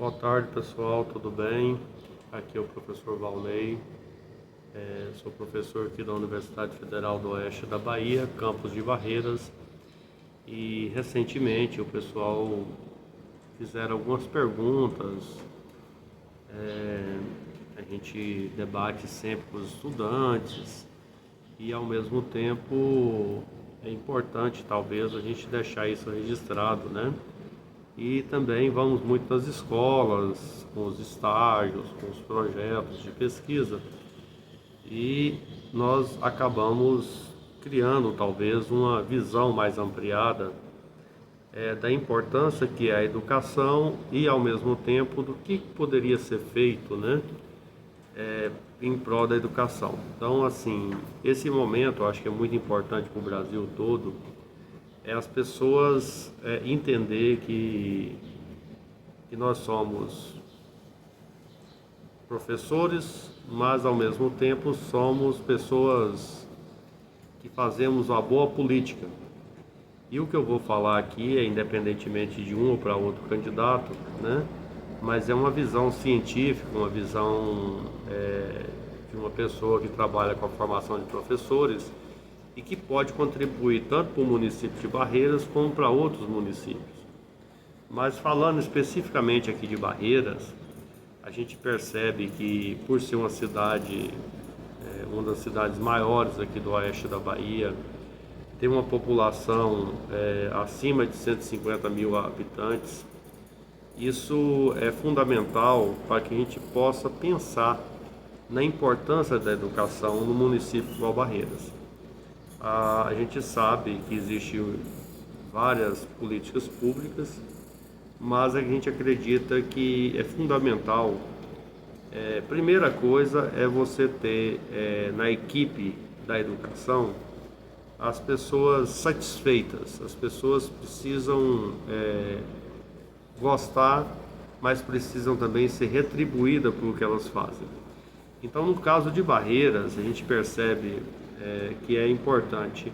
Boa tarde, pessoal, tudo bem? Aqui é o professor Valnei, sou professor aqui da Universidade Federal do Oeste da Bahia, campus de Barreiras, e recentemente o pessoal fizeram algumas perguntas. A gente debate sempre com os estudantes e, ao mesmo tempo, é importante talvez a gente deixar isso registrado, né? E também vamos muito nas escolas, com os estágios, com os projetos de pesquisa, e nós acabamos criando talvez uma visão mais ampliada da importância que é a educação e, ao mesmo tempo, do que poderia ser feito, né, em prol da educação. Então, assim, esse momento eu acho que é muito importante para o Brasil todo, as pessoas entender que nós somos professores, mas ao mesmo tempo somos pessoas que fazemos uma boa política. E o que eu vou falar aqui é independentemente de um ou para outro candidato, né? Mas é uma visão científica, uma visão de uma pessoa que trabalha com a formação de professores e que pode contribuir tanto para o município de Barreiras como para outros municípios. Mas falando especificamente aqui de Barreiras, a gente percebe que, por ser uma cidade, uma das cidades maiores aqui do oeste da Bahia, tem uma população acima de 150 mil habitantes. Isso é fundamental para que a gente possa pensar na importância da educação no município de Barreiras. A gente sabe que existem várias políticas públicas, mas a gente acredita que é fundamental. Primeira coisa é você ter na equipe da educação as pessoas satisfeitas. As pessoas precisam gostar, mas precisam também ser retribuídas pelo que elas fazem. Então, no caso de Barreiras, a gente percebe que é importante.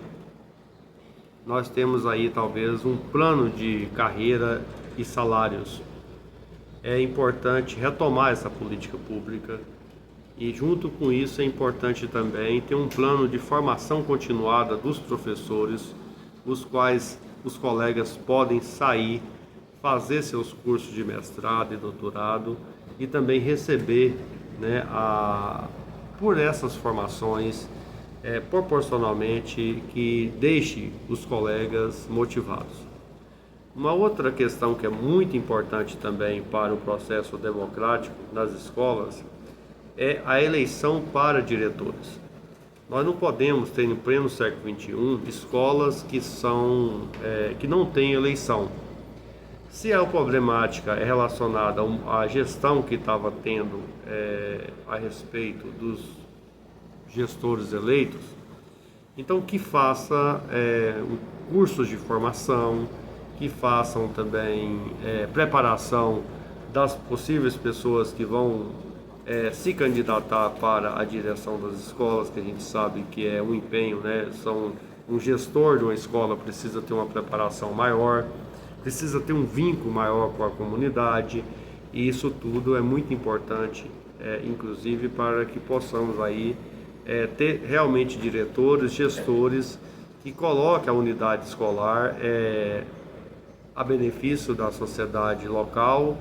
Nós temos aí talvez um plano de carreira e salários. É importante retomar essa política pública e, junto com isso, é importante também ter um plano de formação continuada dos professores, os quais os colegas podem sair, fazer seus cursos de mestrado e doutorado e também receber, né, por essas formações proporcionalmente, que deixe os colegas motivados. Uma outra questão que é muito importante também para o processo democrático nas escolas é a eleição para diretores. Nós não podemos ter, em pleno século XXI, escolas que não têm eleição. Se a problemática é relacionada à gestão que estava tendo a respeito dos gestores eleitos, então que faça cursos de formação, que façam também preparação das possíveis pessoas que vão se candidatar para a direção das escolas, que a gente sabe que é um empenho, né? Um gestor de uma escola precisa ter uma preparação maior, precisa ter um vínculo maior com a comunidade, e isso tudo é muito importante, inclusive para que possamos aí ter realmente diretores, gestores que coloquem a unidade escolar a benefício da sociedade local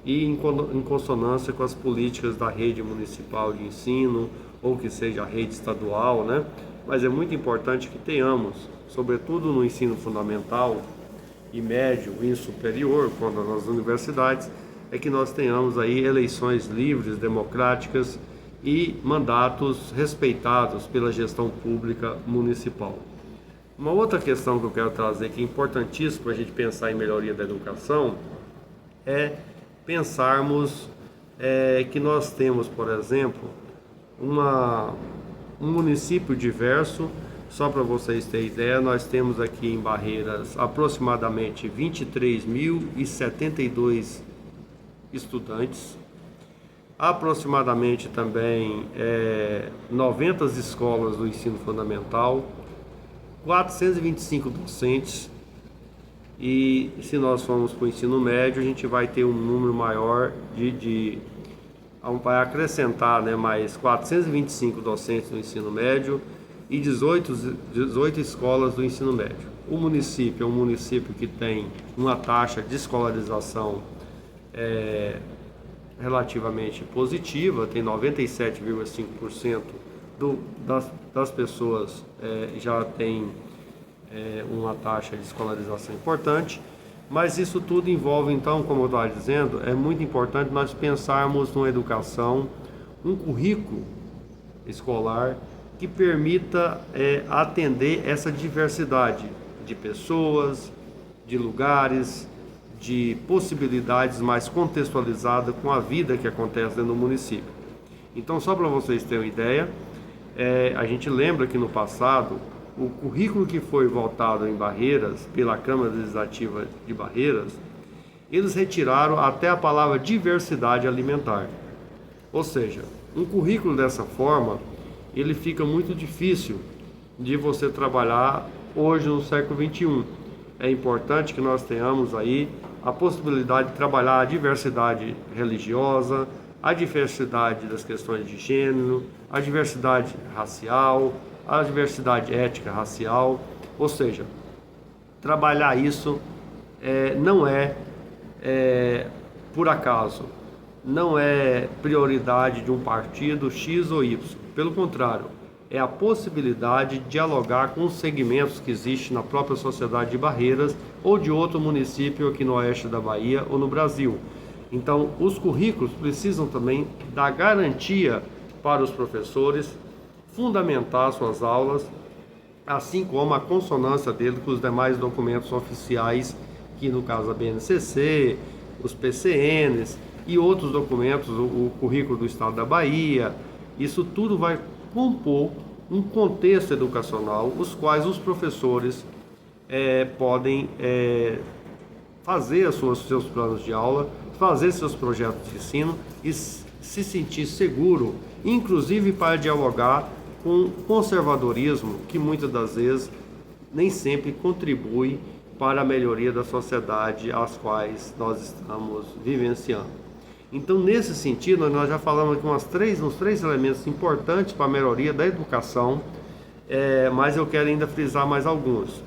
e em consonância com as políticas da rede municipal de ensino, ou que seja a rede estadual, né? Mas é muito importante que tenhamos, sobretudo no ensino fundamental e médio e superior, quando nas universidades, que nós tenhamos aí eleições livres, democráticas e mandatos respeitados pela gestão pública municipal. Uma outra questão que eu quero trazer, que é importantíssima para a gente pensar em melhoria da educação, é pensarmos que nós temos, por exemplo, um município diverso. Só para vocês terem ideia, nós temos aqui em Barreiras aproximadamente 23.072 estudantes, aproximadamente também 90 escolas do ensino fundamental, 425 docentes E se nós formos para o ensino médio, a gente vai ter um número maior vai acrescentar, né, mais 425 docentes no ensino médio e 18 escolas do ensino médio. O município é um município que tem uma taxa de escolarização relativamente positiva, tem 97,5% das pessoas já tem uma taxa de escolarização importante, mas isso tudo envolve, então, como eu estava dizendo, é muito importante nós pensarmos numa educação, um currículo escolar que permita atender essa diversidade de pessoas, de lugares, de possibilidades mais contextualizadas com a vida que acontece dentro do município. Então, só para vocês terem uma ideia, a gente lembra que no passado, o currículo que foi votado em Barreiras, pela Câmara Legislativa de Barreiras, eles retiraram até a palavra diversidade alimentar. Ou seja, um currículo dessa forma, ele fica muito difícil de você trabalhar hoje no século XXI. É importante que nós tenhamos aí a possibilidade de trabalhar a diversidade religiosa, a diversidade das questões de gênero, a diversidade racial, a diversidade étnica, racial, ou seja, trabalhar isso não é por acaso, não é prioridade de um partido X ou Y, pelo contrário, é a possibilidade de dialogar com os segmentos que existem na própria sociedade de Barreiras ou de outro município aqui no oeste da Bahia ou no Brasil. Então, os currículos precisam também dar garantia para os professores fundamentar suas aulas, assim como a consonância dele com os demais documentos oficiais, que no caso a BNCC, os PCNs e outros documentos, o currículo do Estado da Bahia. Isso tudo vai compor um contexto educacional, os quais os professores podem fazer seus planos de aula, fazer seus projetos de ensino e se sentir seguro, inclusive para dialogar com conservadorismo, que muitas das vezes nem sempre contribui para a melhoria da sociedade às quais nós estamos vivenciando. Então, nesse sentido, nós já falamos aqui uns três elementos importantes para a melhoria da educação, mas eu quero ainda frisar mais alguns.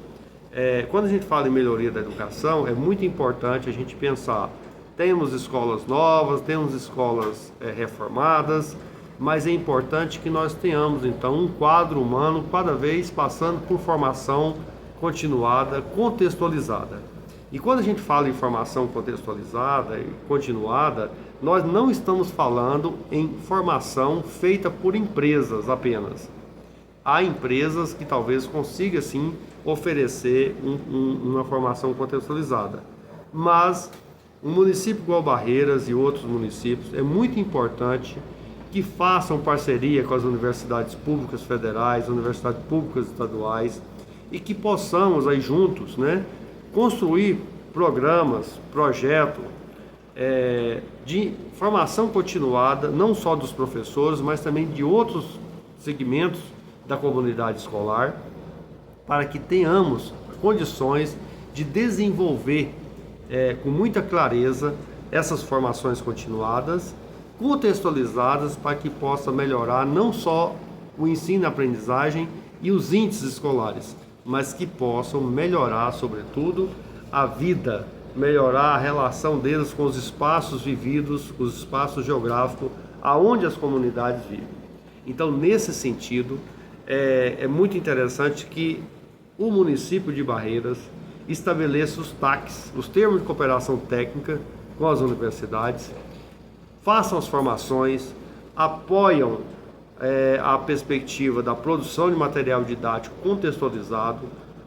Quando a gente fala em melhoria da educação, é muito importante a gente pensar, temos escolas novas, temos escolas reformadas, mas é importante que nós tenhamos, então, um quadro humano cada vez passando por formação continuada, contextualizada. E quando a gente fala em formação contextualizada e continuada, nós não estamos falando em formação feita por empresas apenas. Há empresas que talvez consigam, sim, oferecer uma formação contextualizada. Mas um município igual Barreiras e outros municípios, é muito importante que façam parceria com as universidades públicas federais, universidades públicas estaduais, e que possamos aí juntos, né, construir programas, projetos de formação continuada, não só dos professores, mas também de outros segmentos da comunidade escolar, para que tenhamos condições de desenvolver com muita clareza essas formações continuadas, contextualizadas, para que possa melhorar não só o ensino e aprendizagem e os índices escolares, mas que possam melhorar, sobretudo, a vida, melhorar a relação deles com os espaços vividos, os espaços geográficos, aonde as comunidades vivem. Então, nesse sentido, é muito interessante que o município de Barreiras estabeleça os TACs, os termos de cooperação técnica com as universidades, façam as formações, apoiam a perspectiva da produção de material didático contextualizado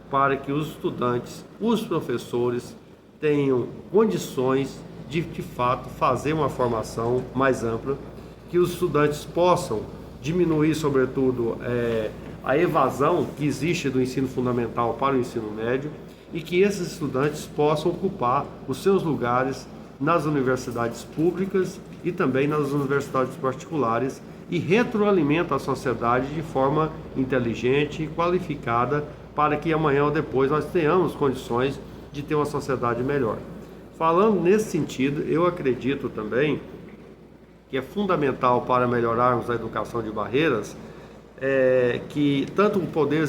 para que os estudantes, os professores tenham condições de fato fazer uma formação mais ampla, que os estudantes possam diminuir, sobretudo, a evasão que existe do ensino fundamental para o ensino médio e que esses estudantes possam ocupar os seus lugares nas universidades públicas e também nas universidades particulares e retroalimenta a sociedade de forma inteligente e qualificada para que amanhã ou depois nós tenhamos condições de ter uma sociedade melhor. Falando nesse sentido, eu acredito também que é fundamental para melhorarmos a educação de barreiras, que tanto o poder